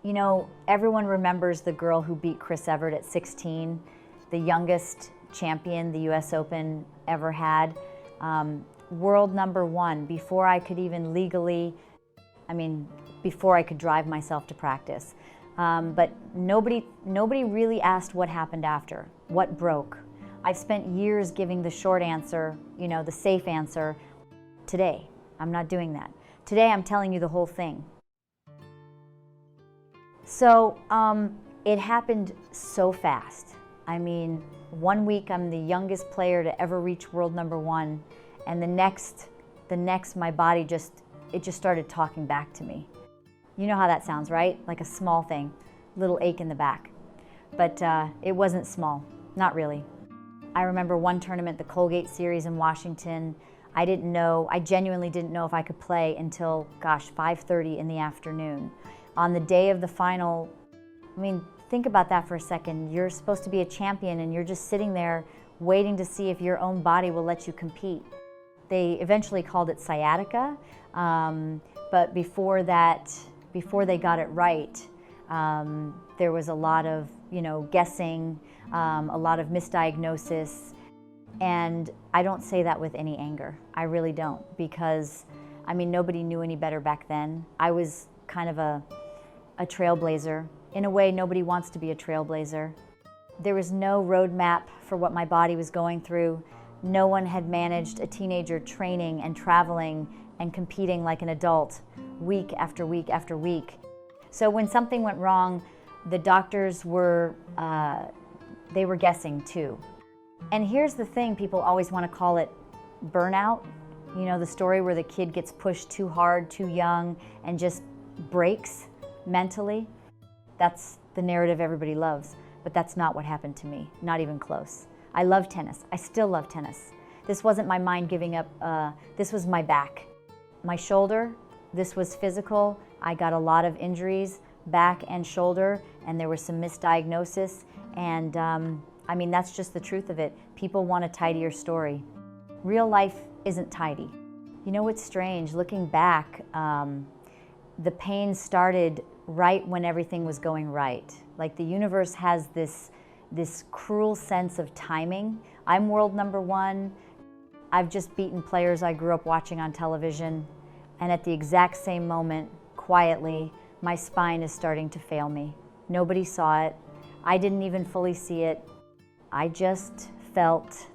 You know, everyone remembers the girl who beat Chris Evert at 16, the youngest champion the US Open ever had. World number one, before I could even legally, before I could drive myself to practice. But nobody really asked what happened after, what broke. I've spent years giving the short answer, you know, the safe answer. Today, I'm not doing that. Today, I'm telling you the whole thing. So it happened so fast. I mean, 1 week I'm the youngest player to ever reach world number one, and the next my body just started talking back to me. You know how that sounds, right? Like a small thing, little ache in the back. But it wasn't small, not really. I remember one tournament, the Colgate Series in Washington. I genuinely didn't know if I could play until, 5:30 in the afternoon. On the day of the final, think about that for a second. You're supposed to be a champion and you're just sitting there waiting to see if your own body will let you compete. They eventually called it sciatica, but before they got it right, there was a lot of, guessing, a lot of misdiagnosis. And I don't say that with any anger. I really don't, because, nobody knew any better back then. I was kind of a trailblazer. In a way, nobody wants to be a trailblazer. There was no roadmap for what my body was going through. No one had managed a teenager training and traveling and competing like an adult week after week after week. So when something went wrong, the doctors were guessing too. And here's the thing, people always want to call it burnout. You know, the story where the kid gets pushed too hard, too young, and just breaks mentally. That's the narrative everybody loves, but that's not what happened to me, not even close. I love tennis. I still love tennis. This wasn't my mind giving up. This was my back. My shoulder, this was physical. I got a lot of injuries, back and shoulder, and there was some misdiagnosis. And that's just the truth of it. People want a tidier story. Real life isn't tidy. You know what's strange? Looking back, the pain started right when everything was going right. Like the universe has this cruel sense of timing. I'm world number one. I've just beaten players I grew up watching on television. And at the exact same moment, quietly, my spine is starting to fail me. Nobody saw it. I didn't even fully see it. I just felt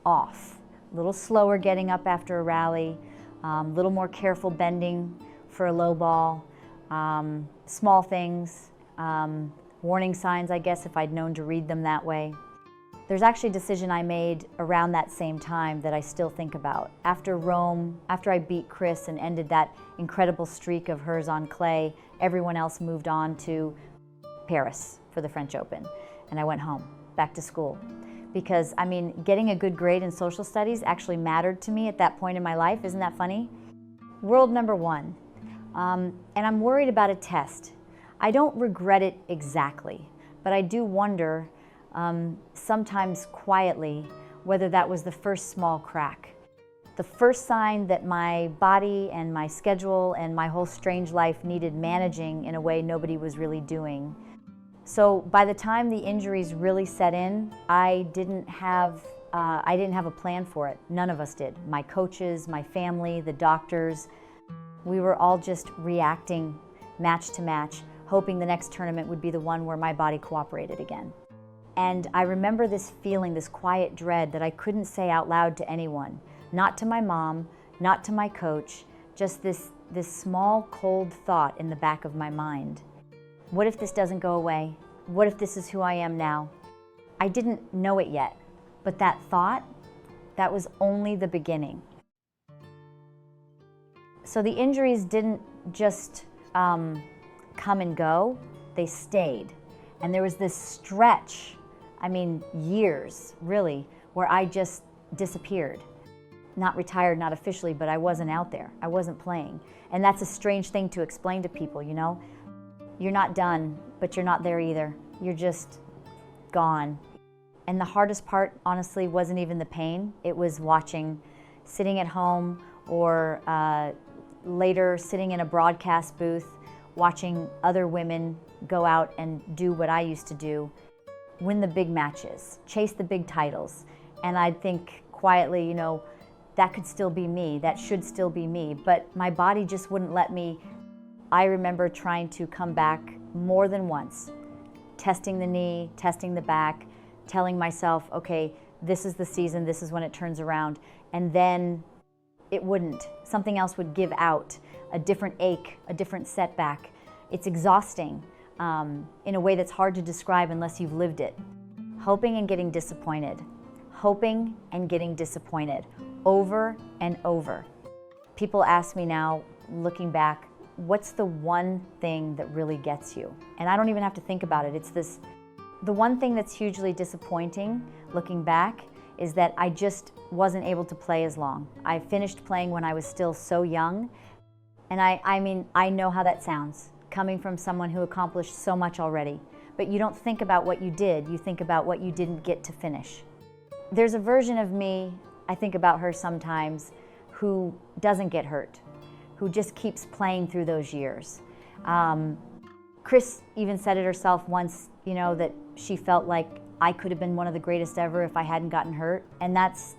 off. A little slower getting up after a rally, a little more careful bending for a low ball, small things, warning signs, I guess, if I'd known to read them that way. There's actually a decision I made around that same time that I still think about. After Rome, after I beat Chris and ended that incredible streak of hers on clay, everyone else moved on to Paris for the French Open. And I went home, back to school. Because, getting a good grade in social studies actually mattered to me at that point in my life. Isn't that funny? World number one. And I'm worried about a test. I don't regret it exactly, but I do wonder, sometimes quietly, whether that was the first small crack. The first sign that my body and my schedule and my whole strange life needed managing in a way nobody was really doing. So by the time the injuries really set in, I didn't have a plan for it. None of us did. My coaches, my family, the doctors, we were all just reacting match to match, hoping the next tournament would be the one where my body cooperated again. And I remember this feeling, this quiet dread that I couldn't say out loud to anyone, not to my mom, not to my coach, just this small, cold thought in the back of my mind. What if this doesn't go away? What if this is who I am now? I didn't know it yet, but that thought, that was only the beginning. So the injuries didn't just come and go, they stayed. And there was this stretch, years really, where I just disappeared. Not retired, not officially, but I wasn't out there. I wasn't playing. And that's a strange thing to explain to people, you know? You're not done, but you're not there either. You're just gone. And the hardest part, honestly, wasn't even the pain. It was watching, sitting at home, or later sitting in a broadcast booth, watching other women go out and do what I used to do, win the big matches, chase the big titles. And I'd think quietly, you know, that could still be me, that should still be me, but my body just wouldn't let me. I remember trying to come back more than once, testing the knee, testing the back, telling myself, okay, this is the season, this is when it turns around, and then it wouldn't. Something else would give out, a different ache, a different setback. It's exhausting in a way that's hard to describe unless you've lived it. Hoping and getting disappointed. Hoping and getting disappointed over and over. People ask me now, looking back, what's the one thing that really gets you? And I don't even have to think about it. It's this, the one thing that's hugely disappointing looking back is that I just wasn't able to play as long. I finished playing when I was still so young. And I mean, I know how that sounds, coming from someone who accomplished so much already. But you don't think about what you did, you think about what you didn't get to finish. There's a version of me, I think about her sometimes, who doesn't get hurt, who just keeps playing through those years. Chris even said it herself once, you know, that she felt like I could have been one of the greatest ever if I hadn't gotten hurt. And that's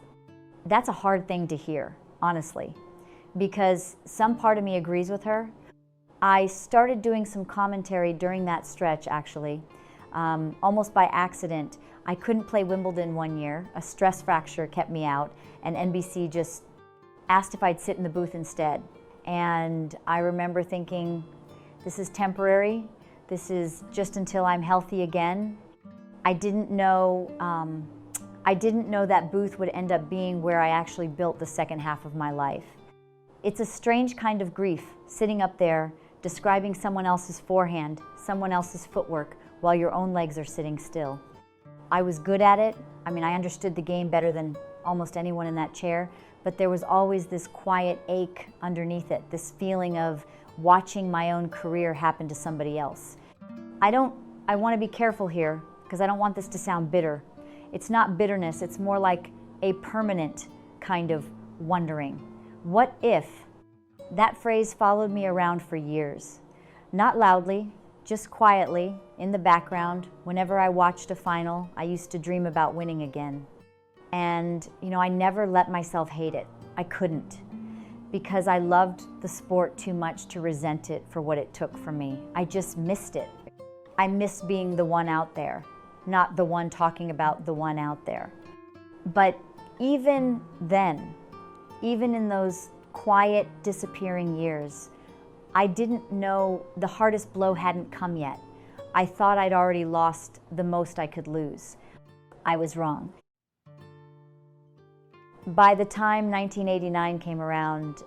a hard thing to hear, honestly, because some part of me agrees with her. I started doing some commentary during that stretch, actually, almost by accident. I couldn't play Wimbledon one year. A stress fracture kept me out, and NBC just asked if I'd sit in the booth instead. And I remember thinking, this is temporary. This is just until I'm healthy again. I didn't know that booth would end up being where I actually built the second half of my life. It's a strange kind of grief, sitting up there, describing someone else's forehand, someone else's footwork, while your own legs are sitting still. I was good at it. I mean, I understood the game better than almost anyone in that chair, but there was always this quiet ache underneath it, this feeling of watching my own career happen to somebody else. I want to be careful here, because I don't want this to sound bitter. It's not bitterness, it's more like a permanent kind of wondering. What if? That phrase followed me around for years. Not loudly, just quietly, in the background. Whenever I watched a final, I used to dream about winning again. And, you know, I never let myself hate it. I couldn't, because I loved the sport too much to resent it for what it took from me. I just missed it. I missed being the one out there, not the one talking about the one out there. But even then, even in those quiet, disappearing years, I didn't know the hardest blow hadn't come yet. I thought I'd already lost the most I could lose. I was wrong. By the time 1989 came around,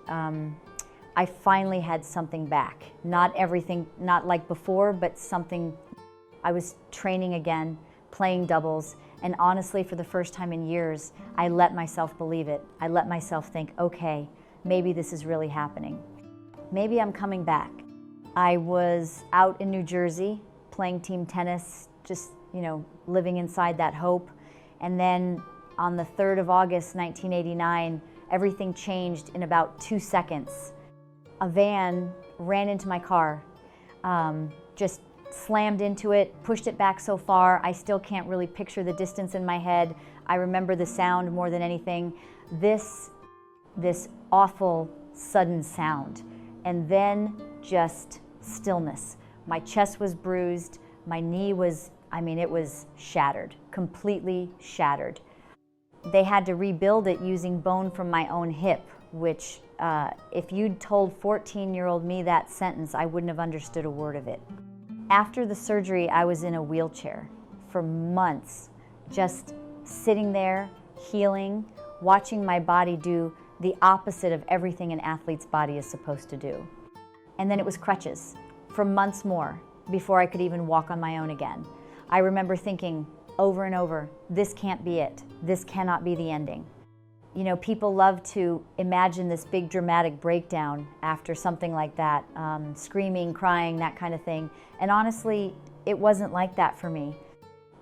I finally had something back. Not everything, not like before, but something. I was training again, playing doubles, and honestly, for the first time in years, I let myself believe it. I let myself think, okay, maybe this is really happening. Maybe I'm coming back. I was out in New Jersey playing team tennis, just, you know, living inside that hope. And then on the 3rd of August, 1989, everything changed in about 2 seconds. A van ran into my car, just slammed into it, pushed it back so far, I still can't really picture the distance in my head. I remember the sound more than anything. This awful, sudden sound. And then just stillness. My chest was bruised, my knee was, it was shattered, completely shattered. They had to rebuild it using bone from my own hip, which if you'd told 14-year-old me that sentence, I wouldn't have understood a word of it. After the surgery, I was in a wheelchair for months, just sitting there, healing, watching my body do the opposite of everything an athlete's body is supposed to do. And then it was crutches for months more before I could even walk on my own again. I remember thinking over and over, this can't be it. This cannot be the ending. You know, people love to imagine this big dramatic breakdown after something like that, screaming, crying, that kind of thing. And honestly, it wasn't like that for me.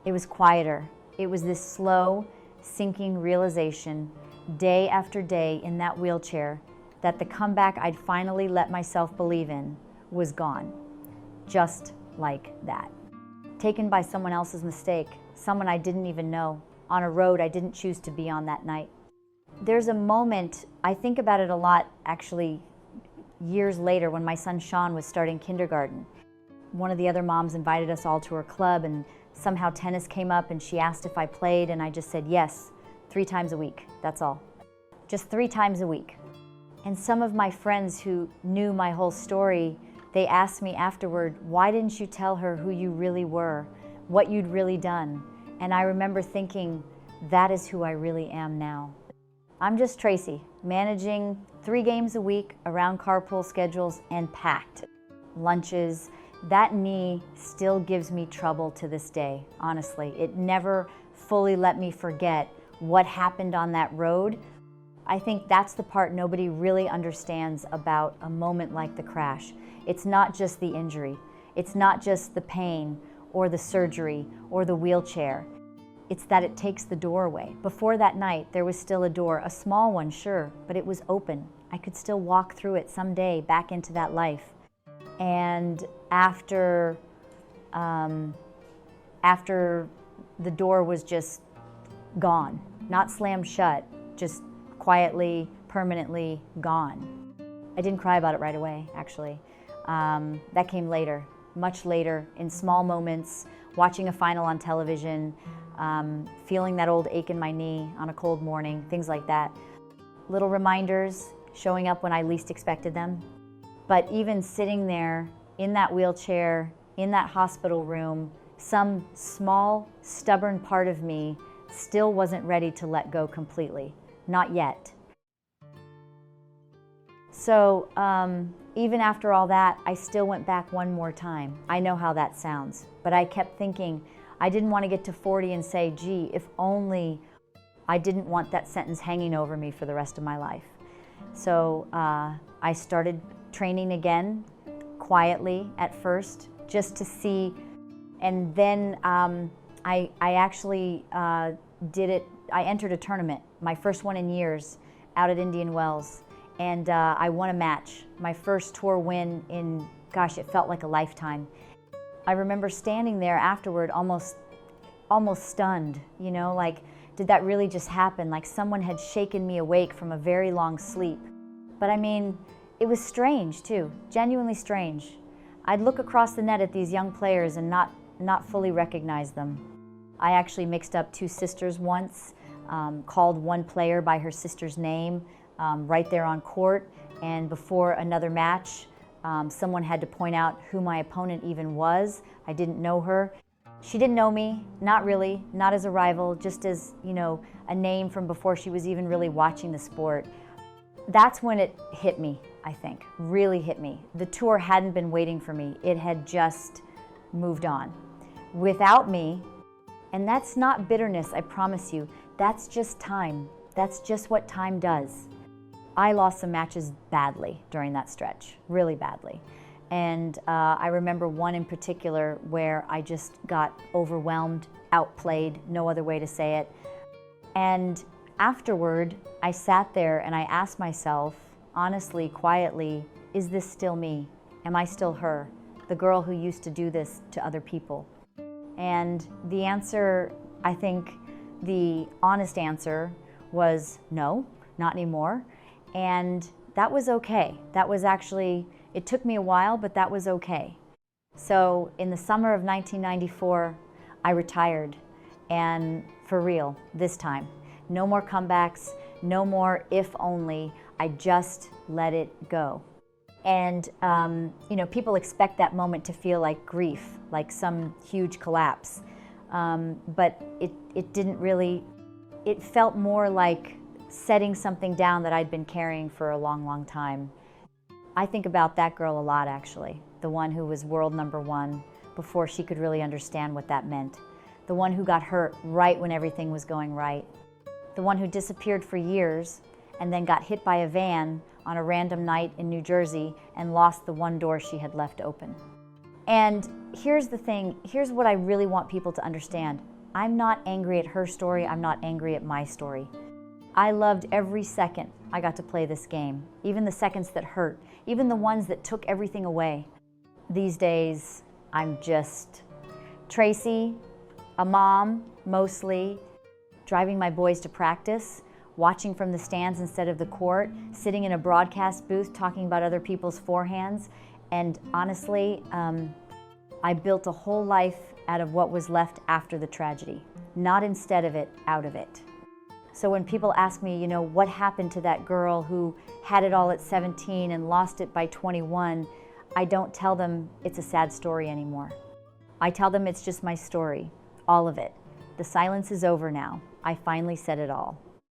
It was quieter. It was this slow, sinking realization, day after day in that wheelchair, that the comeback I'd finally let myself believe in was gone. just like that. Taken by someone else's mistake, someone I didn't even know, on a road I didn't choose to be on that night. There's a moment, I think about it a lot actually, years later when my son Sean was starting kindergarten. One of the other moms invited us all to her club, and somehow tennis came up and she asked if I played, and I just said yes, 3 times a week, that's all. Just 3 times a week. And some of my friends who knew my whole story, they asked me afterward, why didn't you tell her who you really were, what you'd really done? And I remember thinking, that is who I really am now. I'm just Tracy, managing 3 games a week around carpool schedules and packed lunches. That knee still gives me trouble to this day, honestly. It never fully let me forget what happened on that road. I think that's the part nobody really understands about a moment like the crash. It's not just the injury. It's not just the pain or the surgery or the wheelchair. It's that it takes the door away. Before that night, there was still a door, a small one, sure, but it was open. I could still walk through it someday back into that life. And after the door was just gone, not slammed shut, just quietly, permanently gone. I didn't cry about it right away, actually. That came later, much later, in small moments, watching a final on television, feeling that old ache in my knee on a cold morning, things like that. Little reminders showing up when I least expected them. But even sitting there in that wheelchair, in that hospital room, some small, stubborn part of me still wasn't ready to let go completely. Not yet. So even after all that, I still went back one more time. I know how that sounds, but I kept thinking, I didn't want to get to 40 and say, gee, if only I didn't want that sentence hanging over me for the rest of my life. So I started training again, quietly at first, just to see, and then I actually did it. I entered a tournament, my first one in years, out at Indian Wells, and I won a match. My first tour win in, gosh, it felt like a lifetime. I remember standing there afterward almost stunned, you know, like, did that really just happen? Like someone had shaken me awake from a very long sleep. But I mean, it was strange too, genuinely strange. I'd look across the net at these young players and not fully recognize them. I actually mixed up 2 sisters once, called one player by her sister's name right there on court, and before another match, someone had to point out who my opponent even was. I didn't know her. She didn't know me, not really, not as a rival, just as, you know, a name from before she was even really watching the sport. That's when it hit me, I think, really hit me. The tour hadn't been waiting for me. It had just moved on. Without me, and that's not bitterness, I promise you. That's just time. That's just what time does. I lost some matches badly during that stretch, really badly. And I remember one in particular where I just got overwhelmed, outplayed, no other way to say it. And afterward, I sat there and I asked myself, honestly, quietly, is this still me? Am I still her, the girl who used to do this to other people? And the answer, I think the honest answer was no, not anymore. And that was okay. That was actually, it took me a while, but that was okay. So in the summer of 1994, I retired, and for real, this time. No more comebacks, no more if only, I just let it go. And you know, people expect that moment to feel like grief, like some huge collapse. But it didn't really, it felt more like setting something down that I'd been carrying for a long, long time. I think about that girl a lot, actually. The one who was world #1 before she could really understand what that meant. The one who got hurt right when everything was going right. The one who disappeared for years and then got hit by a van on a random night in New Jersey and lost the one door she had left open. And here's the thing, here's what I really want people to understand. I'm not angry at her story, I'm not angry at my story. I loved every second I got to play this game, even the seconds that hurt, even the ones that took everything away. These days, I'm just Tracy, a mom, mostly, driving my boys to practice, watching from the stands instead of the court, sitting in a broadcast booth talking about other people's forehands. And honestly, I built a whole life out of what was left after the tragedy, not instead of it, out of it. So when people ask me, you know, what happened to that girl who had it all at 17 and lost it by 21, I don't tell them it's a sad story anymore. I tell them it's just my story, all of it. The silence is over now. I finally said it all.